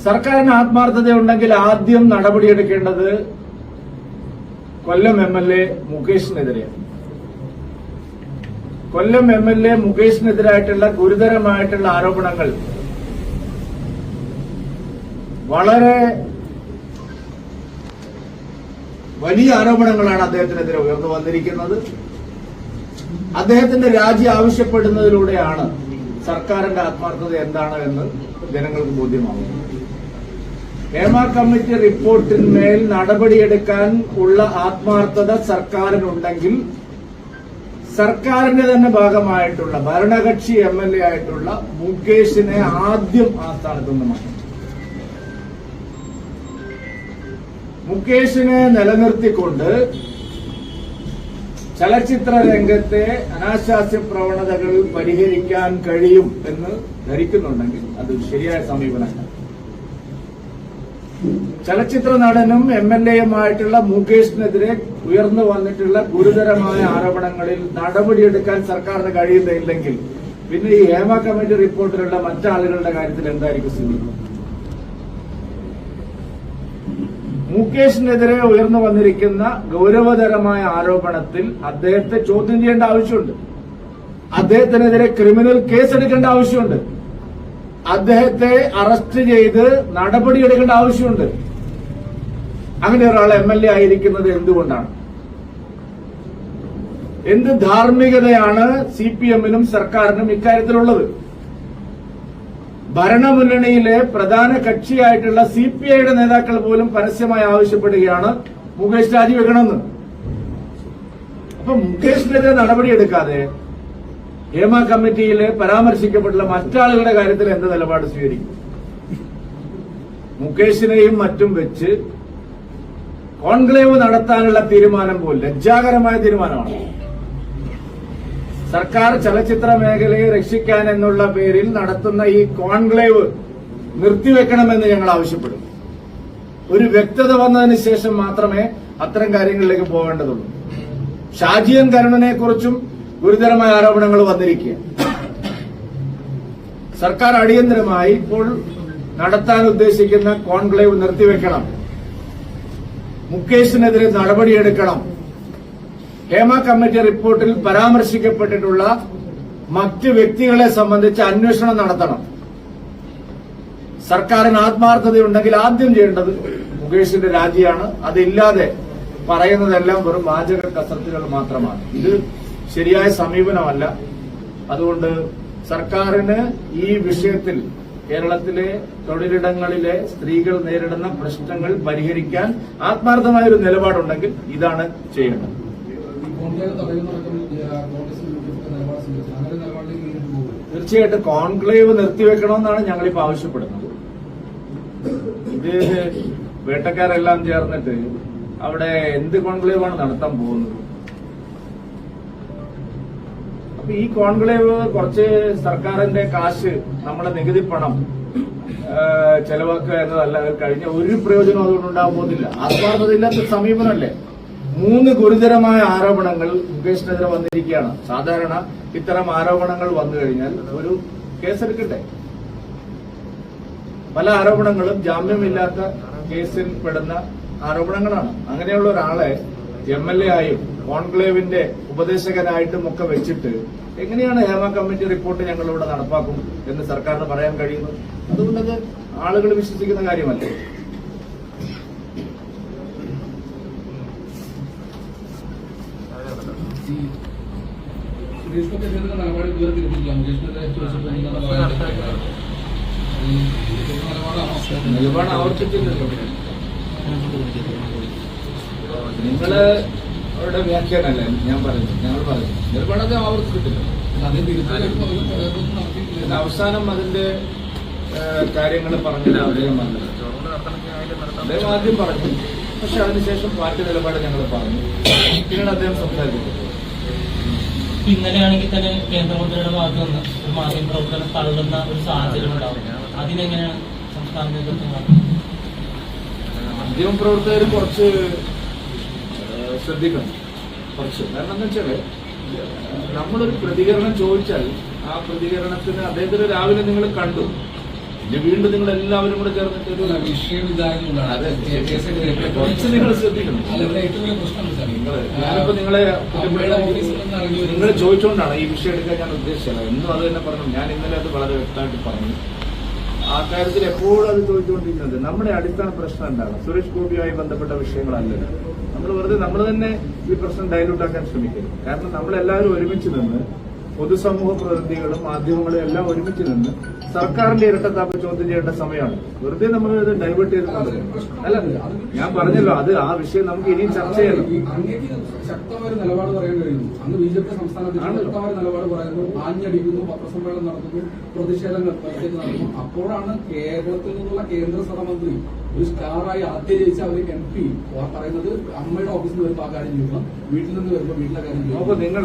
സർക്കാരിന് ആത്മാർത്ഥതയുണ്ടെങ്കിൽ ആദ്യം നടപടിയെടുക്കേണ്ടത് കൊല്ലം MLA മുകേഷിനെതിരെയാണ്. കൊല്ലം MLA മുകേഷിനെതിരായിട്ടുള്ള ഗുരുതരമായിട്ടുള്ള ആരോപണങ്ങൾ വളരെ വലിയ ആരോപണങ്ങളാണ് അദ്ദേഹത്തിനെതിരെ ഉയർന്നു വന്നിരിക്കുന്നത്. അദ്ദേഹത്തിന്റെ രാജി ആവശ്യപ്പെടുന്നതിലൂടെയാണ് സർക്കാരിന്റെ ആത്മാർത്ഥത എന്താണ് എന്ന് ജനങ്ങൾക്ക് ബോധ്യമാകുന്നത്. ഹേമ കമ്മിറ്റി റിപ്പോർട്ടിന്മേൽ നടപടിയെടുക്കാൻ ഉള്ള ആത്മാർത്ഥത സർക്കാരിനുണ്ടെങ്കിൽ സർക്കാരിന്റെ തന്നെ ഭാഗമായിട്ടുള്ള ഭരണകക്ഷി MLA ആയിട്ടുള്ള മുകേഷിനെ ആദ്യം ആ സ്ഥാനത്ത് നിന്ന് മാറ്റണം. മുകേഷിനെ നിലനിർത്തിക്കൊണ്ട് ചലച്ചിത്ര രംഗത്തെ അനാശാസ്യ പ്രവണതകൾ പരിഹരിക്കാൻ കഴിയും എന്ന് ധരിക്കുന്നുണ്ടെങ്കിൽ അത് ശരിയായ സമീപനമല്ല. ചലച്ചിത്ര നടനും MLAയുമായിട്ടുള്ള മുകേഷിനെതിരെ ഉയർന്നു വന്നിട്ടുള്ള ഗുരുതരമായ ആരോപണങ്ങളിൽ നടപടിയെടുക്കാൻ സർക്കാരിന് കഴിയുന്നില്ലെങ്കിൽ പിന്നെ ഈ ഹേമ കമ്മിറ്റി റിപ്പോർട്ടിലുള്ള മറ്റാളുകളുടെ കാര്യത്തിൽ എന്തായിരിക്കും സ്ഥിതി? മുകേഷിനെതിരെ ഉയർന്നു വന്നിരിക്കുന്ന ഗൌരവതരമായ ആരോപണത്തിൽ അദ്ദേഹത്തെ ചോദ്യം ചെയ്യേണ്ട ആവശ്യമുണ്ട്. അദ്ദേഹത്തിനെതിരെ ക്രിമിനൽ കേസെടുക്കേണ്ട ആവശ്യമുണ്ട്. അദ്ദേഹത്തെ അറസ്റ്റ് ചെയ്ത് നടപടിയെടുക്കേണ്ട ആവശ്യമുണ്ട്. അങ്ങനെ ഒരാൾ MLA ആയിരിക്കുന്നത് എന്തുകൊണ്ടാണ്? എന്ത് ധാർമ്മികതയാണ് CPM-നും സർക്കാരിനും ഇക്കാര്യത്തിലുള്ളത്? ഭരണമുന്നണിയിലെ പ്രധാന കക്ഷിയായിട്ടുള്ള CPI-യുടെ നേതാക്കൾ പോലും പരസ്യമായി ആവശ്യപ്പെടുകയാണ് മുകേഷ് രാജിവെക്കണമെന്ന്. അപ്പൊ മുകേഷിനെതിരെ നടപടിയെടുക്കാതെ ഹേമ കമ്മിറ്റിയിൽ പരാമർശിക്കപ്പെട്ടുള്ള മറ്റാളുകളുടെ കാര്യത്തിൽ എന്ത് നിലപാട് സ്വീകരിക്കും? മുകേഷിനെയും മറ്റും വെച്ച് കോൺക്ലേവ് നടത്താനുള്ള തീരുമാനം പോലും ലജ്ജാകരമായ തീരുമാനമാണ്. സർക്കാർ ചലച്ചിത്ര മേഖലയെ രക്ഷിക്കാൻ എന്നുള്ള പേരിൽ നടത്തുന്ന ഈ കോൺക്ലേവ് നിർത്തിവെക്കണമെന്ന് ഞങ്ങൾ ആവശ്യപ്പെടും. ഒരു വ്യക്തത വന്നതിന് ശേഷം മാത്രമേ അത്തരം കാര്യങ്ങളിലേക്ക് പോകേണ്ടതുള്ളൂ. ഷാജിയൻ കരുണനെ കുറിച്ചും ഗുരുതരമായ ആരോപണങ്ങൾ വന്നിരിക്കുക. സർക്കാർ അടിയന്തരമായി ഇപ്പോൾ നടത്താൻ ഉദ്ദേശിക്കുന്ന കോൺക്ലേവ് നിർത്തിവെക്കണം. മുകേഷിനെതിരെ നടപടിയെടുക്കണം. ഹേമ കമ്മിറ്റി റിപ്പോർട്ടിൽ പരാമർശിക്കപ്പെട്ടിട്ടുള്ള മറ്റ് വ്യക്തികളെ സംബന്ധിച്ച് അന്വേഷണം നടത്തണം. സർക്കാരിന് ആത്മാർത്ഥതയുണ്ടെങ്കിൽ ആദ്യം ചെയ്യേണ്ടത് മുകേഷിന്റെ രാജിയാണ്. അതില്ലാതെ പറയുന്നതെല്ലാം വെറും വാചക കസർത്തുകൾ മാത്രമാണ്. ഇത് ശരിയായ സമീപനമല്ല. അതുകൊണ്ട് സർക്കാരിന് ഈ വിഷയത്തിൽ കേരളത്തിലെ തൊഴിലിടങ്ങളിലെ സ്ത്രീകൾ നേരിടുന്ന പ്രശ്നങ്ങൾ പരിഹരിക്കാൻ ആത്മാർത്ഥമായ ഒരു നിലപാടുണ്ടെങ്കിൽ ഇതാണ് ചെയ്യേണ്ടത്. തീർച്ചയായിട്ടും കോൺക്ലേവ് നിർത്തിവെക്കണമെന്നാണ് ഞങ്ങളിപ്പോ ആവശ്യപ്പെടുന്നത്. ഇത് വേട്ടക്കാരെല്ലാം ചേർന്നിട്ട് അവിടെ എന്ത് കോൺക്ലേവാണ് നടത്താൻ പോകുന്നത്? അപ്പൊ ഈ കോൺക്ലേവ് കുറച്ച് സർക്കാരിന്റെ കാശ്, നമ്മുടെ നികുതി പണം ചെലവാക്കുക എന്നതല്ല കഴിഞ്ഞ ഒരു പ്രയോജനം അതുകൊണ്ടുണ്ടാകാൻ പോകുന്നില്ല. ആത്മാർത്ഥതയില്ലാത്ത സമീപനമല്ലേ? 3 ഗുരുതരമായ ആരോപണങ്ങൾ മുകേഷിനെതിരെ വന്നിരിക്കുകയാണ്. സാധാരണ ഇത്തരം ആരോപണങ്ങൾ വന്നു കഴിഞ്ഞാൽ ഒരു കേസെടുക്കട്ടെ. പല ആരോപണങ്ങളും ജാമ്യമില്ലാത്ത കേസിൽ പെടുന്ന ആരോപണങ്ങളാണ്. അങ്ങനെയുള്ള ഒരാളെ MLA ആയും കോൺക്ലേവിന്റെ ഉപദേശകനായിട്ടും ഒക്കെ വെച്ചിട്ട് എങ്ങനെയാണ് ഹേമ കമ്മിറ്റി റിപ്പോർട്ട് ഞങ്ങളിവിടെ നടപ്പാക്കും എന്ന് സർക്കാരിന് പറയാൻ കഴിയുന്നത്? അതുകൊണ്ടത് ആളുകൾ വിശ്വസിക്കുന്ന കാര്യമല്ല. നിലപാട് ആവർത്തിച്ചില്ലല്ലോ. നിങ്ങള് അവരുടെ വ്യാഖ്യാനല്ലേ ഞാൻ പറഞ്ഞു, ഞങ്ങൾ പറഞ്ഞു നിലപാടത് ആവർത്തിച്ചിട്ടില്ല. അവസാനം അതിന്റെ കാര്യങ്ങൾ പറഞ്ഞില്ല. അദ്ദേഹം ആദ്യം പറഞ്ഞു, പക്ഷെ അതിനുശേഷം പാർട്ടി നിലപാട് ഞങ്ങൾ പറഞ്ഞു. പിന്നീട് അദ്ദേഹം സംസാരിച്ചു. ഇന്നലെയാണെങ്കിൽ തന്നെ കേന്ദ്രമന്ത്രിയുടെ ഭാഗത്ത് നിന്ന് ഒരു മാധ്യമപ്രവർത്തനം തള്ളുന്ന ഒരു സാഹചര്യം ഉണ്ടാവും. അതിനെങ്ങനെയാണ് സംസ്ഥാന നേതൃത്വം? മാധ്യമപ്രവർത്തകർ കുറച്ച് ശ്രദ്ധിക്കണം. കാരണം എന്താ വെച്ചാല് നമ്മളൊരു പ്രതികരണം ചോദിച്ചാൽ ആ പ്രതികരണത്തിന് അദ്ദേഹത്തിന് രാവിലെ നിങ്ങൾ കണ്ടു പിന്നെ വീണ്ടും നിങ്ങൾ എല്ലാവരും കൂടെ ചേർന്നിട്ട് ഒരു വിഷയം ഇതായതുകൊണ്ടാണ് അതെ, കുറച്ച് നിങ്ങൾ ശ്രദ്ധിക്കണം. ഞാനിപ്പോ നിങ്ങളെ നിങ്ങൾ ചോദിച്ചുകൊണ്ടാണ് ഈ വിഷയം എടുക്കാൻ ഞാൻ ഉദ്ദേശിച്ചത്. എന്നും അത് തന്നെ പറഞ്ഞു. ഞാൻ ഇന്നലെ അത് വളരെ വ്യക്തമായിട്ട് പറഞ്ഞു. ആ കാര്യത്തിൽ എപ്പോഴും അത് ചോദിച്ചുകൊണ്ടിരിക്കുന്നത് നമ്മുടെ അടിസ്ഥാന പ്രശ്നം എന്താണ്? സുരേഷ് ഗോപിയുമായി ബന്ധപ്പെട്ട വിഷയങ്ങളല്ലല്ലോ. നമ്മൾ വെറുതെ നമ്മൾ തന്നെ ഈ പ്രശ്നം ഡൈലൂട്ടാക്കാൻ ശ്രമിക്കരുത്. കാരണം നമ്മളെല്ലാവരും ഒരുമിച്ച് നിന്ന് പൊതുസമൂഹ പ്രതിനിധികളും മാധ്യമങ്ങളും എല്ലാം ഒരുമിച്ച് നിന്ന് സർക്കാരിന്റെ ഇരട്ടത്താപ്പ് ചോദ്യം ചെയ്യേണ്ട സമയമാണ്. വെറുതെ നമ്മൾ ഇത് ഡൈവേർട്ട് ചെയ്തിട്ടുണ്ട്. അല്ല, ഞാൻ പറഞ്ഞല്ലോ, അത് ആ വിഷയം നമുക്ക് ഇനിയും ചർച്ച ചെയ്യണം. ശക്തമായ ഒരു നിലപാട് പറയാൻ കഴിയുന്നു. അന്ന് ബി.ജെ.പി. സംസ്ഥാനത്തിൽ ശക്തമായ നിലപാട് പറയുന്നു, ആഞ്ഞടിക്കുന്നു, പത്രസമ്മേളനം നടത്തുന്നു, പ്രതിഷേധങ്ങൾ നടത്തുന്നു. അപ്പോഴാണ് കേരളത്തിൽ നിന്നുള്ള കേന്ദ്ര സഹമന്ത്രി ഒരു സ്റ്റാറായി ആദ്യം ജയിച്ച അവർ MP പറയുന്നത് അമ്മയുടെ ഓഫീസിൽ വരുമ്പോൾ ആ കാര്യം ചെയ്യണം, വീട്ടിൽ നിന്ന് വരുമ്പോൾ വീട്ടിലെ കാര്യം ചെയ്യണം.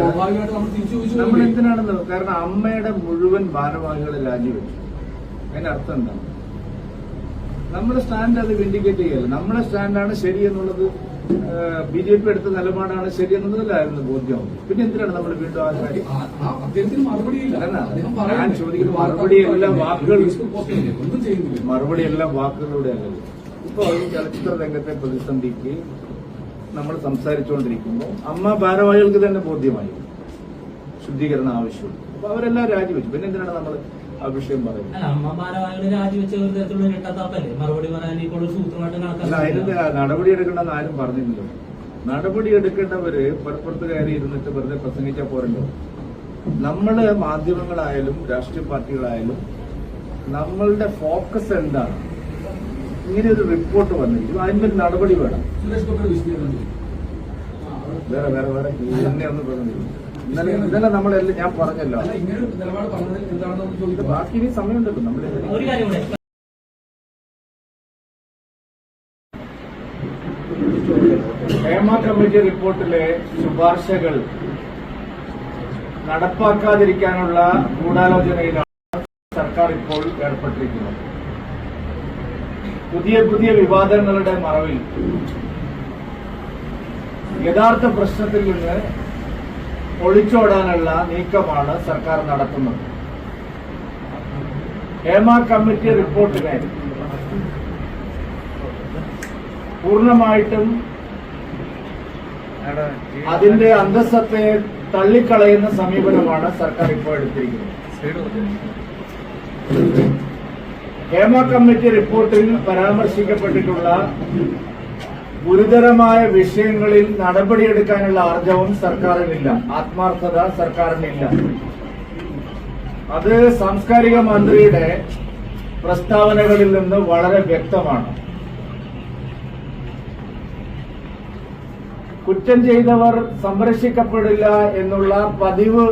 സ്വാഭാവികമായിട്ട് നമ്മൾ തിരിച്ചു ചോദിച്ചു. നമ്മൾ എന്തിനാണെന്ന്, കാരണം അമ്മയുടെ മുഴുവൻ ഭാരവാഹികളെ രാജിവെച്ചു. അതിന്റെ അർത്ഥം എന്താണ്? നമ്മുടെ സ്റ്റാൻഡ് അത് വിൻഡിക്കേറ്റ് ചെയ്യല്ല. നമ്മുടെ സ്റ്റാൻഡാണ് ശരി എന്നുള്ളത്, ബി.ജെ.പി. എടുത്ത നിലപാടാണ് ശരി എന്നുള്ളതിലായിരുന്നു ബോധ്യം. പിന്നെ എന്തിനാണ് നമ്മൾ വീണ്ടും ആ കാര്യം? അദ്ദേഹത്തിന് മറുപടിയില്ല. ഞാൻ ചോദിക്കുന്ന മറുപടിയെല്ലാം വാക്കുകളുടെ അല്ലല്ലോ. ഇപ്പൊ ഈ ചലച്ചിത്ര രംഗത്തെ പ്രതിസന്ധിക്ക് നമ്മൾ സംസാരിച്ചുകൊണ്ടിരിക്കുമ്പോൾ അമ്മ ഭാരവാഹികൾക്ക് തന്നെ ബോധ്യമായി ശുദ്ധീകരണം ആവശ്യമുണ്ട്. അപ്പൊ അവരെല്ലാം രാജിവെച്ചു. പിന്നെ എന്തിനാണ് നമ്മൾ ആ വിഷയം പറയുന്നത്? അമ്മ ഭാരവാഹികൾ രാജിവെച്ച ഒരു തരത്തിലുള്ള ഇരട്ടത്താപ്പല്ലേ? മറുപടി പറയാൻ ഇപ്പോൾ സൂത്രമായിട്ട് അല്ല, അതിന് നടപടി എടുക്കണമെന്ന് ആരും പറഞ്ഞില്ലല്ലോ. നടപടി എടുക്കേണ്ടവര് പുറപ്പുറത്ത് കയറി ഇരുന്നിട്ട് വെറുതെ പ്രസംഗിച്ചാൽ പോരല്ലോ. നമ്മള് മാധ്യമങ്ങളായാലും രാഷ്ട്രീയ പാർട്ടികളായാലും നമ്മളുടെ ഫോക്കസ് എന്താണ്? ഇങ്ങനെ ഒരു റിപ്പോർട്ട് വന്നിരിക്കും, അതിന്റെ നടപടി വേണം. വേറെ വേറെ വേറെ എന്നെ ഒന്ന് പറഞ്ഞില്ല. ഇന്നലെ നമ്മളെല്ലാം ഞാൻ പറഞ്ഞല്ലോ, ബാക്കി ഇനി സമയമുണ്ടല്ലോ. നമ്മൾ ഒരു കാര്യം കൂടെ, ഹേമ കമ്മിറ്റി റിപ്പോർട്ടിലെ ശുപാർശകൾ നടപ്പാക്കാതിരിക്കാനുള്ള ഗൂഢാലോചനയിലാണ് സർക്കാർ ഇപ്പോൾ ഏർപ്പെട്ടിരിക്കുന്നത്. പുതിയ പുതിയ വിവാദങ്ങളുടെ മറവിൽ യഥാർത്ഥ പ്രശ്നത്തിൽ നിന്ന് ഒളിച്ചോടാനുള്ള നീക്കമാണ് സർക്കാർ നടത്തുന്നത്. ഹേമ കമ്മിറ്റി റിപ്പോർട്ടിനെ പൂർണ്ണമായിട്ടും അതിന്റെ അന്തസ്സത്തെ തള്ളിക്കളയുന്ന സമീപനമാണ് സർക്കാർ ഇപ്പോൾ എടുത്തിരിക്കുന്നത്. ഹേമ കമ്മിറ്റി റിപ്പോർട്ടിൽ പരാമർശിക്കപ്പെട്ടിട്ടുള്ള ഗുരുതരമായ വിഷയങ്ങളിൽ നടപടിയെടുക്കാനുള്ള ആർജവം സർക്കാരിനില്ല, ആത്മാർത്ഥത സർക്കാരിനില്ല. അത് സാംസ്കാരിക മന്ത്രിയുടെ പ്രസ്താവനകളിൽ നിന്ന് വളരെ വ്യക്തമാണ്. കുറ്റം ചെയ്തവർ സംരക്ഷിക്കപ്പെടില്ല എന്നുള്ള പതിവ്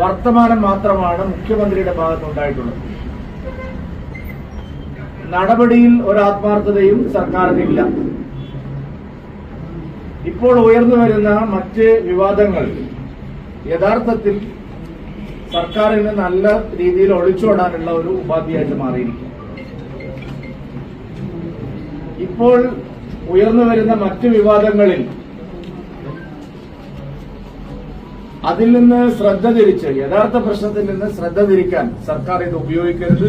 വർത്തമാനം മാത്രമാണ് മുഖ്യമന്ത്രിയുടെ ഭാഗത്തുണ്ടായിട്ടുള്ളത്. നടപടിയിൽ ഒരാത്മാർത്ഥതയും സർക്കാരിനില്ല. ഇപ്പോൾ ഉയർന്നു വരുന്ന മറ്റ് വിവാദങ്ങൾ യഥാർത്ഥത്തിൽ സർക്കാരിന് നല്ല രീതിയിൽ ഒളിച്ചോടാനുള്ള ഒരു ഉപാധിയായിട്ട് മാറിയിരിക്കും. ഇപ്പോൾ ഉയർന്നു വരുന്ന മറ്റ് വിവാദങ്ങളിൽ അതിൽ നിന്ന് ശ്രദ്ധ തിരിച്ച്, യഥാർത്ഥ പ്രശ്നത്തിൽ നിന്ന് ശ്രദ്ധ തിരിക്കാൻ സർക്കാർ ഇത് ഉപയോഗിക്കരുത്.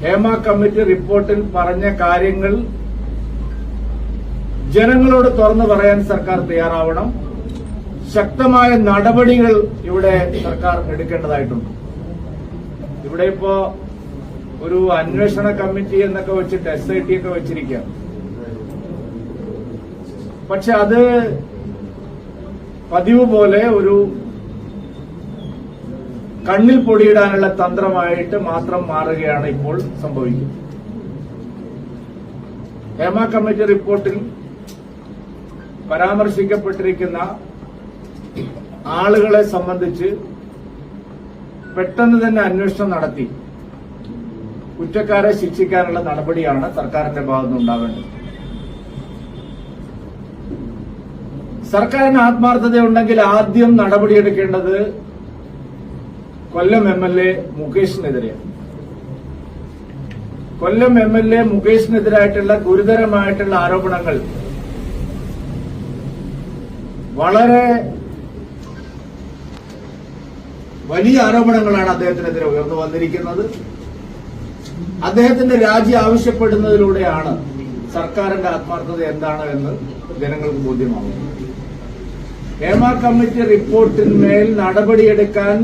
ഹേമ കമ്മിറ്റി റിപ്പോർട്ടിൽ പറഞ്ഞ കാര്യങ്ങൾ ജനങ്ങളോട് തുറന്നു പറയാൻ സർക്കാർ തയ്യാറാവണം. ശക്തമായ നടപടികൾ ഇവിടെ സർക്കാർ എടുക്കേണ്ടതായിട്ടുണ്ട്. ഇവിടെ ഇപ്പോ ഒരു അന്വേഷണ കമ്മിറ്റി എന്നൊക്കെ വെച്ചിട്ട് SIT ഒക്കെ വെച്ചിരിക്കുക. പക്ഷെ അത് പതിവ് പോലെ ഒരു കണ്ണിൽ പൊടിയിടാനുള്ള തന്ത്രമായിട്ട് മാത്രം മാറുകയാണ് ഇപ്പോൾ സംഭവിക്കുന്നത്. ഹേമ കമ്മിറ്റി റിപ്പോർട്ടിൽ പരാമർശിക്കപ്പെട്ടിരിക്കുന്ന ആളുകളെ സംബന്ധിച്ച് പെട്ടെന്ന് തന്നെ അന്വേഷണം നടത്തി കുറ്റക്കാരെ ശിക്ഷിക്കാനുള്ള നടപടിയാണ് സർക്കാരിന്റെ ഭാഗത്തുനിന്ന് ഉണ്ടാവേണ്ടത്. സർക്കാരിന് ആത്മാർത്ഥതയുണ്ടെങ്കിൽ ആദ്യം നടപടിയെടുക്കേണ്ടത് കൊല്ലം MLA മുകേഷിനെതിരെയാണ്. കൊല്ലം MLA മുകേഷിനെതിരായിട്ടുള്ള ഗുരുതരമായിട്ടുള്ള ആരോപണങ്ങൾ വളരെ വലിയ ആരോപണങ്ങളാണ് അദ്ദേഹത്തിനെതിരെ ഉയർന്നു വന്നിരിക്കുന്നത്. അദ്ദേഹത്തിന്റെ രാജി ആവശ്യപ്പെടുന്നതിലൂടെയാണ് സർക്കാരിന്റെ ആത്മാർത്ഥത എന്താണ് എന്ന് ജനങ്ങൾക്ക് ബോധ്യമാകുന്നത്. ഹേമ കമ്മിറ്റി റിപ്പോർട്ടിന്മേൽ നടപടിയെടുക്കാൻ